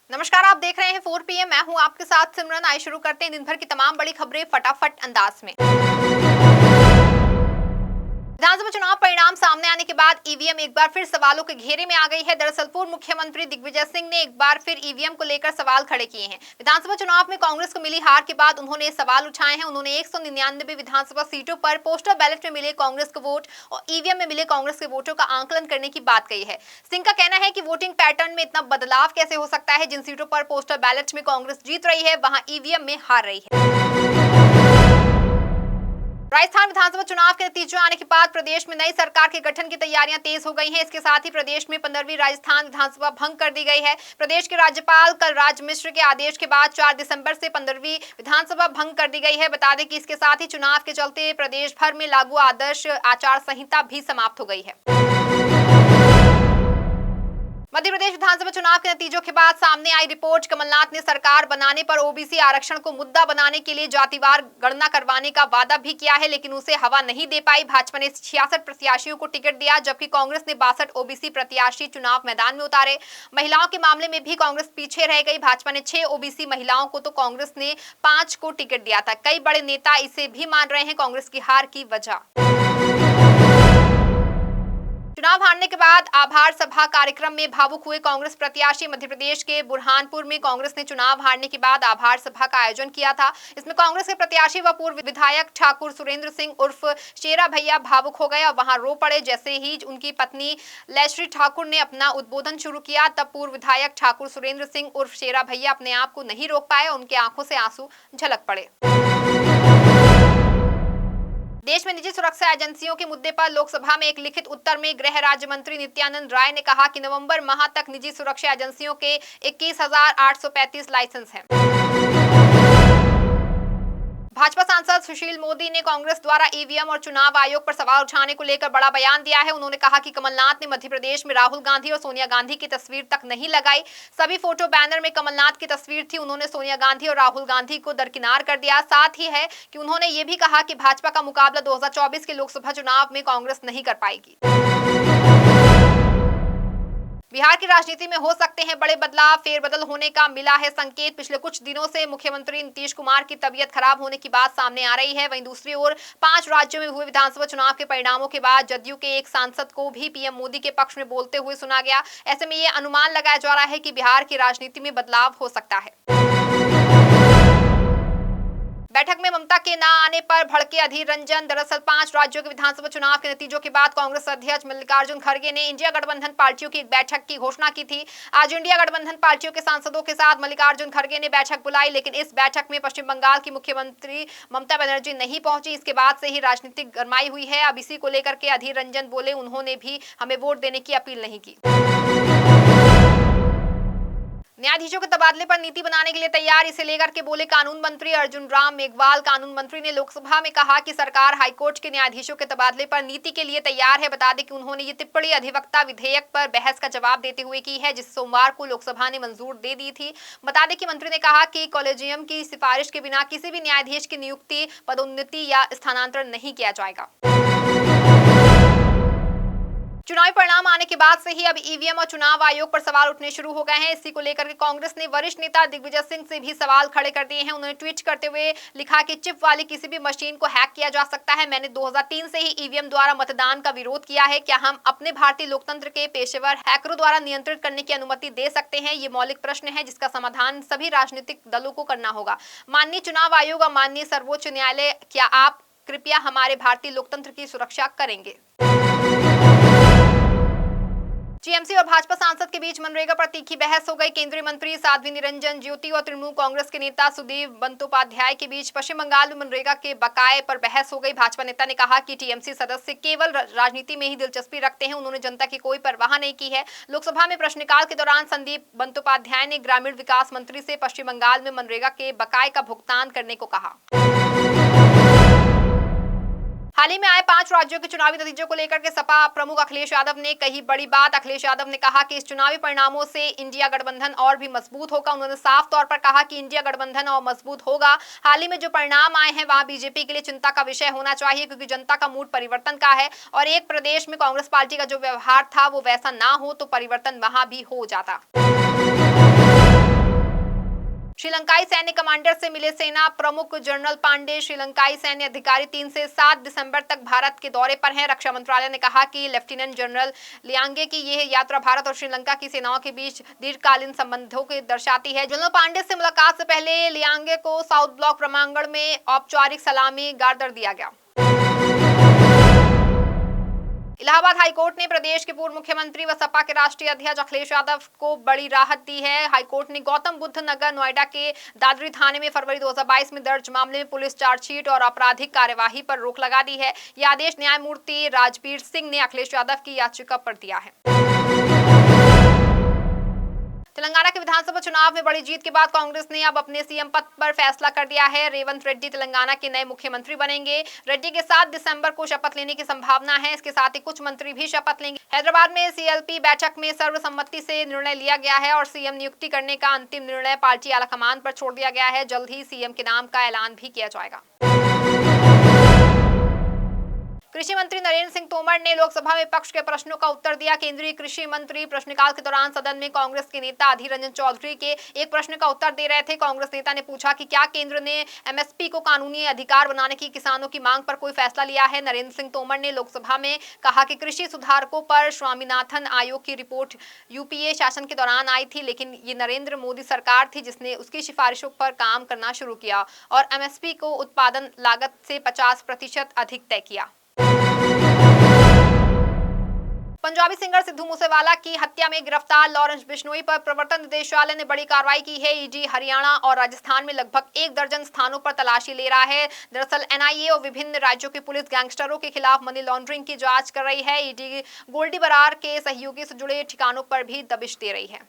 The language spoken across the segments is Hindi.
नमस्कार, आप देख रहे हैं 4 PM। मैं हूं आपके साथ सिमरन। आइए शुरू करते हैं दिन भर की तमाम बड़ी खबरें फटाफट अंदाज में। विधानसभा चुनाव परिणाम सामने आने के बाद ईवीएम एक बार फिर सवालों के घेरे में आ गई है। दरअसल पूर्व मुख्यमंत्री दिग्विजय सिंह ने एक बार फिर ईवीएम को लेकर सवाल खड़े किए हैं। विधानसभा चुनाव में कांग्रेस को मिली हार के बाद उन्होंने सवाल उठाए हैं। उन्होंने 199 विधानसभा सीटों पर पोस्टल बैलेट में मिले कांग्रेस के वोट और ईवीएम में मिले कांग्रेस के वोटों का आंकलन करने की बात कही है। सिंह का कहना है कि वोटिंग पैटर्न में इतना बदलाव कैसे हो सकता है। जिन सीटों पर पोस्टल बैलेट में कांग्रेस जीत रही है वहां ईवीएम में हार रही है। राजस्थान विधानसभा चुनाव के नतीजे आने के बाद प्रदेश में नई सरकार के गठन की तैयारियां तेज हो गई हैं। इसके साथ ही प्रदेश में 15वीं राजस्थान विधानसभा भंग कर दी गई है। प्रदेश के राज्यपाल कलराज मिश्र के आदेश के बाद 4 दिसंबर से 15वीं विधानसभा भंग कर दी गई है। बता दें कि इसके साथ ही चुनाव के चलते प्रदेश भर में लागू आदर्श आचार संहिता भी समाप्त हो गई है। मध्य प्रदेश विधानसभा चुनाव के नतीजों के बाद सामने आई रिपोर्ट। कमलनाथ ने सरकार बनाने पर ओबीसी आरक्षण को मुद्दा बनाने के लिए जातिवार गणना करवाने का वादा भी किया है, लेकिन उसे हवा नहीं दे पाई। भाजपा ने 66 प्रत्याशियों को टिकट दिया, जबकि कांग्रेस ने 62 ओबीसी प्रत्याशी चुनाव मैदान में उतारे। महिलाओं के मामले में भी कांग्रेस पीछे रह गई। भाजपा ने 6 ओबीसी महिलाओं को तो कांग्रेस ने 5 को टिकट दिया था। कई बड़े नेता इसे भी मान रहे हैं कांग्रेस की हार की वजह। चुनाव हारने के बाद आभार सभा कार्यक्रम में भावुक हुए कांग्रेस प्रत्याशी। मध्य प्रदेश के बुरहानपुर में कांग्रेस ने चुनाव हारने के बाद आभार सभा का आयोजन किया था। इसमें कांग्रेस के प्रत्याशी व पूर्व विधायक ठाकुर सुरेंद्र सिंह उर्फ शेरा भैया भावुक हो गए और वहां रो पड़े। जैसे ही उनकी पत्नी लेश्री ठाकुर ने अपना उद्बोधन शुरू किया, तब पूर्व विधायक ठाकुर सुरेंद्र सिंह उर्फ शेरा भैया अपने आप को नहीं रोक पाए। उनके आंखों से आंसू झलक पड़े। देश में निजी सुरक्षा एजेंसियों के मुद्दे पर लोकसभा में एक लिखित उत्तर में गृह राज्य मंत्री नित्यानंद राय ने कहा कि नवंबर माह तक निजी सुरक्षा एजेंसियों के 21,835 लाइसेंस हैं। भाजपा सांसद सुशील मोदी ने कांग्रेस द्वारा ईवीएम और चुनाव आयोग पर सवाल उठाने को लेकर बड़ा बयान दिया है। उन्होंने कहा कि कमलनाथ ने मध्य प्रदेश में राहुल गांधी और सोनिया गांधी की तस्वीर तक नहीं लगाई। सभी फोटो बैनर में कमलनाथ की तस्वीर थी। उन्होंने सोनिया गांधी और राहुल गांधी को दरकिनार कर दिया। साथ ही है कि उन्होंने ये भी कहा कि भाजपा का मुकाबला 2024 के लोकसभा चुनाव में कांग्रेस नहीं कर पाएगी। बिहार की राजनीति में हो सकते हैं बड़े बदलाव। फेरबदल होने का मिला है संकेत। पिछले कुछ दिनों से मुख्यमंत्री नीतीश कुमार की तबीयत खराब होने की बात सामने आ रही है। वहीं दूसरी ओर 5 राज्यों में हुए विधानसभा चुनाव के परिणामों के बाद जदयू के एक सांसद को भी पीएम मोदी के पक्ष में बोलते हुए सुना गया। ऐसे में ये अनुमान लगाया जा रहा है कि बिहार की राजनीति में बदलाव हो सकता है। बैठक में ममता के न आने पर भड़के अधीर रंजन। दरअसल 5 राज्यों के विधानसभा चुनाव के नतीजों के बाद कांग्रेस अध्यक्ष मल्लिकार्जुन खड़गे ने इंडिया गठबंधन पार्टियों की एक बैठक की घोषणा की थी। आज इंडिया गठबंधन पार्टियों के सांसदों के साथ मल्लिकार्जुन खड़गे ने बैठक बुलाई, लेकिन इस बैठक में पश्चिम बंगाल की मुख्यमंत्री ममता बनर्जी नहीं पहुंची। इसके बाद से ही राजनीतिक गरमाई हुई है। अब इसी को लेकर के अधीर रंजन बोले, उन्होंने भी हमें वोट देने की अपील नहीं की। न्यायाधीशों के तबादले पर नीति बनाने के लिए तैयार, इसे लेकर के बोले कानून मंत्री अर्जुन राम मेघवाल। कानून मंत्री ने लोकसभा में कहा कि सरकार हाईकोर्ट के न्यायाधीशों के तबादले पर नीति के लिए तैयार है। बता दें कि उन्होंने ये टिप्पणी अधिवक्ता विधेयक पर बहस का जवाब देते हुए की है, जिसे सोमवार को लोकसभा ने मंजूर दे दी थी। बता दें कि मंत्री ने कहा कि कॉलेजियम की सिफारिश के बिना किसी भी न्यायाधीश की नियुक्ति, पदोन्नति या स्थानांतरण नहीं किया जाएगा। चुनावी परिणाम आने के बाद से ही अब ईवीएम और चुनाव आयोग पर सवाल उठने शुरू हो गए हैं। इसी को लेकर के कांग्रेस ने वरिष्ठ नेता दिग्विजय सिंह से भी सवाल खड़े कर दिए हैं। उन्होंने ट्वीट करते हुए लिखा कि चिप वाली किसी भी मशीन को हैक किया जा सकता है। मैंने 2003 से ही ईवीएम द्वारा मतदान का विरोध किया है। क्या हम अपने भारतीय लोकतंत्र के पेशेवर हैकरों द्वारा नियंत्रित करने की अनुमति दे सकते हैं? ये मौलिक प्रश्न है जिसका समाधान सभी राजनीतिक दलों को करना होगा। माननीय चुनाव आयोग और माननीय सर्वोच्च न्यायालय, क्या आप कृपया हमारे भारतीय लोकतंत्र की सुरक्षा करेंगे? टीएमसी और भाजपा सांसद के बीच मनरेगा पर तीखी बहस हो गई। केंद्रीय मंत्री साध्वी निरंजन ज्योति और तृणमूल कांग्रेस के नेता सुदीप बंदोपाध्याय के बीच पश्चिम बंगाल में मनरेगा के बकाये पर बहस हो गई। भाजपा नेता ने कहा कि टीएमसी सदस्य केवल राजनीति में ही दिलचस्पी रखते हैं, उन्होंने जनता की कोई परवाह नहीं की है। लोकसभा में प्रश्नकाल के दौरान संदीप बंदोपाध्याय ने ग्रामीण विकास मंत्री से पश्चिम बंगाल में मनरेगा के बकाये का भुगतान करने को कहा। हाल ही में आए 5 राज्यों के चुनावी नतीजों को लेकर के सपा प्रमुख अखिलेश यादव ने कही बड़ी बात। अखिलेश यादव ने कहा कि इस चुनावी परिणामों से इंडिया गठबंधन और भी मजबूत होगा। उन्होंने साफ तौर पर कहा कि इंडिया गठबंधन और मजबूत होगा। हाल ही में जो परिणाम आए हैं वहां बीजेपी के लिए चिंता का विषय होना चाहिए, क्योंकि जनता का मूड परिवर्तन का है और एक प्रदेश में कांग्रेस पार्टी का जो व्यवहार था वो वैसा ना हो तो परिवर्तन वहां भी हो जाता। श्रीलंकाई सैन्य कमांडर से मिले सेना प्रमुख जनरल पांडे। श्रीलंकाई सैन्य अधिकारी 3 से 7 दिसंबर तक भारत के दौरे पर हैं। रक्षा मंत्रालय ने कहा कि लेफ्टिनेंट जनरल लियांगे की यह यात्रा भारत और श्रीलंका की सेनाओं के बीच दीर्घकालीन संबंधों को दर्शाती है। जनरल पांडे से मुलाकात से पहले लियांगे को साउथ ब्लॉक प्रांगण में औपचारिक सलामी गार्डर दिया गया। इलाहाबाद हाईकोर्ट ने प्रदेश के पूर्व मुख्यमंत्री व सपा के राष्ट्रीय अध्यक्ष अखिलेश यादव को बड़ी राहत दी है। हाईकोर्ट ने गौतम बुद्ध नगर नोएडा के दादरी थाने में फरवरी 2022 में दर्ज मामले में पुलिस चार्जशीट और आपराधिक कार्यवाही पर रोक लगा दी है। यह आदेश न्यायमूर्ति राजबीर सिंह ने अखिलेश यादव की याचिका पर दिया है। तेलंगाना के विधानसभा चुनाव में बड़ी जीत के बाद कांग्रेस ने अब अपने सीएम पद पर फैसला कर दिया है। रेवंत रेड्डी तेलंगाना के नए मुख्यमंत्री बनेंगे। रेड्डी के 7 दिसंबर को शपथ लेने की संभावना है। इसके साथ ही कुछ मंत्री भी शपथ लेंगे। हैदराबाद में सीएलपी बैठक में सर्वसम्मति से निर्णय लिया गया है और सीएम नियुक्ति करने का अंतिम निर्णय पार्टी आलाकमान पर छोड़ दिया गया है। जल्द ही सीएम के नाम का ऐलान भी किया जाएगा। कृषि मंत्री नरेंद्र सिंह तोमर ने लोकसभा में विपक्ष के प्रश्नों का उत्तर दिया। केंद्रीय कृषि मंत्री प्रश्नकाल के दौरान सदन में कांग्रेस के नेता अधीर रंजन चौधरी के एक प्रश्न का उत्तर दे रहे थे। कांग्रेस नेता ने पूछा कि क्या केंद्र ने एमएसपी को कानूनी अधिकार बनाने की किसानों की मांग पर कोई फैसला लिया है। नरेंद्र सिंह तोमर ने लोकसभा में कहा कि कृषि सुधारकों पर स्वामीनाथन आयोग की रिपोर्ट यूपीए शासन के दौरान आई थी, लेकिन ये नरेंद्र मोदी सरकार थी जिसने उसकी सिफारिशों पर काम करना शुरू किया और एमएसपी को उत्पादन लागत से 50% अधिक तय किया। पंजाबी सिंगर सिद्धू मूसेवाला की हत्या में गिरफ्तार लॉरेंस बिश्नोई पर प्रवर्तन निदेशालय ने बड़ी कार्रवाई की है। ईडी हरियाणा और राजस्थान में लगभग 1 दर्जन स्थानों पर तलाशी ले रहा है। दरअसल एनआईए और विभिन्न राज्यों की पुलिस गैंगस्टरों के खिलाफ मनी लॉन्ड्रिंग की जांच कर रही है। ईडी गोल्डी बरार के सहयोगी से जुड़े ठिकानों पर भी दबिश दे रही है।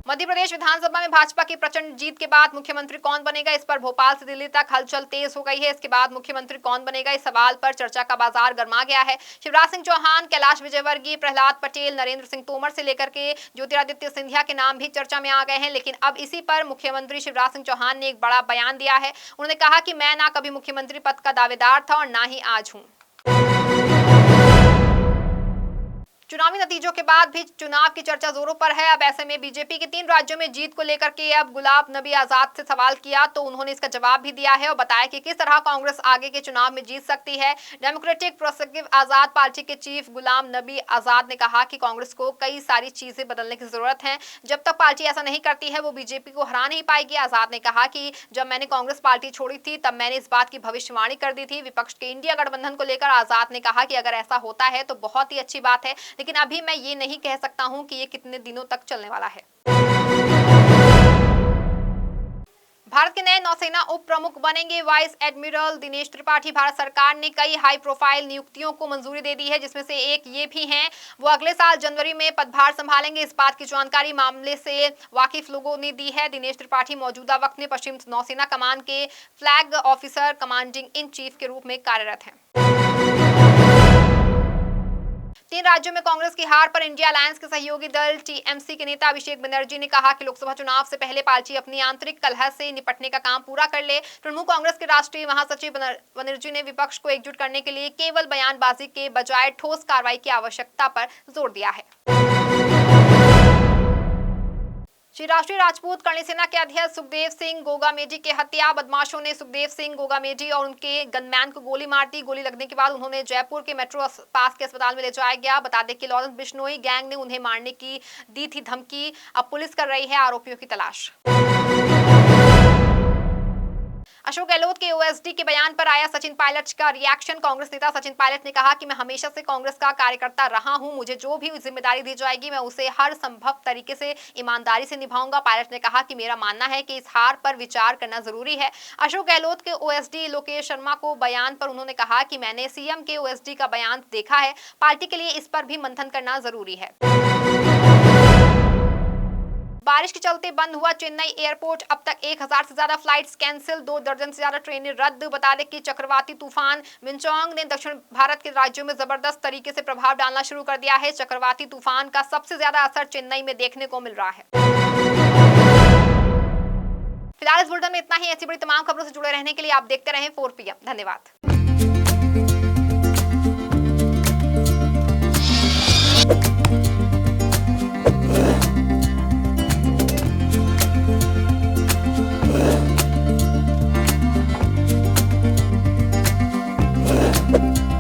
मध्य प्रदेश विधानसभा में भाजपा की प्रचंड जीत के बाद मुख्यमंत्री कौन बनेगा, इस पर भोपाल से दिल्ली तक हलचल तेज हो गई है। इसके बाद मुख्यमंत्री कौन बनेगा, इस सवाल पर चर्चा का बाजार गर्मा गया है। शिवराज सिंह चौहान, कैलाश विजयवर्गीय, प्रहलाद पटेल, नरेंद्र सिंह तोमर से लेकर के ज्योतिरादित्य सिंधिया के नाम भी चर्चा में आ गए हैं। लेकिन अब इसी पर मुख्यमंत्री शिवराज सिंह चौहान ने एक बड़ा बयान दिया है। उन्होंने कहा कि मैं ना कभी मुख्यमंत्री पद का दावेदार था और ना ही आज हूं। चुनावी नतीजों के बाद भी चुनाव की चर्चा जोरों पर है। अब ऐसे में बीजेपी के 3 राज्यों में जीत को लेकर के अब गुलाब नबी आजाद से सवाल किया तो उन्होंने इसका जवाब भी दिया है और बताया कि किस तरह कांग्रेस आगे के चुनाव में जीत सकती है। डेमोक्रेटिक प्रोग्रेसिव आजाद पार्टी के चीफ गुलाम नबी आजाद ने कहा कि कांग्रेस को कई सारी चीजें बदलने की जरूरत है। जब तक पार्टी ऐसा नहीं करती है वो बीजेपी को हरा नहीं पाएगी। आजाद ने कहा कि जब मैंने कांग्रेस पार्टी छोड़ी थी तब मैंने इस बात की भविष्यवाणी कर दी थी। विपक्ष के इंडिया गठबंधन को लेकर आजाद ने कहा कि अगर ऐसा होता है तो बहुत ही अच्छी बात है, लेकिन अभी मैं ये नहीं कह सकता हूं कि ये कितने दिनों तक चलने वाला है। भारत के नए नौसेना उप प्रमुख बनेंगे वाइस एडमिरल दिनेश त्रिपाठी। भारत सरकार ने कई हाई प्रोफाइल नियुक्तियों को मंजूरी दे दी है, जिसमें से एक ये भी हैं वो अगले साल जनवरी में पदभार संभालेंगे। इस बात की जानकारी मामले से वाकिफ लोगों ने दी है। दिनेश त्रिपाठी मौजूदा वक्त में पश्चिम नौसेना कमान के flag officer commanding in chief के रूप में कार्यरत हैं। 3 राज्यों में कांग्रेस की हार पर इंडिया अलायंस के सहयोगी दल टीएमसी के नेता अभिषेक बनर्जी ने कहा कि लोकसभा चुनाव से पहले पार्टी अपनी आंतरिक कलह से निपटने का काम पूरा कर ले। प्रमुख कांग्रेस के राष्ट्रीय महासचिव बनर्जी ने विपक्ष को एकजुट करने के लिए केवल बयानबाजी के बजाय ठोस कार्रवाई की आवश्यकता पर जोर दिया है। श्री राष्ट्रीय राजपूत करणी सेना के अध्यक्ष सुखदेव सिंह गोगामेडी की हत्या। बदमाशों ने सुखदेव सिंह गोगामेडी और उनके गनमैन को गोली मार दी। गोली लगने के बाद उन्होंने जयपुर के मेट्रो पास के अस्पताल में ले जाया गया। बता दें कि लॉरेंस बिश्नोई गैंग ने उन्हें मारने की दी थी धमकी। अब पुलिस कर रही है आरोपियों की तलाश। अशोक गहलोत के ओएसडी के बयान पर आया सचिन पायलट का रिएक्शन। कांग्रेस नेता सचिन पायलट ने कहा कि मैं हमेशा से कांग्रेस का कार्यकर्ता रहा हूं, मुझे जो भी जिम्मेदारी दी जाएगी मैं उसे हर संभव तरीके से ईमानदारी से निभाऊंगा। पायलट ने कहा कि मेरा मानना है कि इस हार पर विचार करना जरूरी है। अशोक गहलोत के ओएसडी लोकेश शर्मा को बयान पर उन्होंने कहा कि मैंने सीएम के ओएसडी का बयान देखा है, पार्टी के लिए इस पर भी मंथन करना जरूरी है। बारिश के चलते बंद हुआ चेन्नई एयरपोर्ट। अब तक 1000 से ज्यादा फ्लाइट्स कैंसिल, 2 दर्जन से ज्यादा ट्रेनें रद्द। बता दें कि चक्रवाती तूफान मिंचोंग ने दक्षिण भारत के राज्यों में जबरदस्त तरीके से प्रभाव डालना शुरू कर दिया है। चक्रवाती तूफान का सबसे ज्यादा असर चेन्नई में देखने को मिल रहा है। फिलहाल इस बुलेटिन में इतना ही। ऐसी बड़ी तमाम खबरों से जुड़े रहने के लिए आप देखते रहें 4 PM। धन्यवाद। है।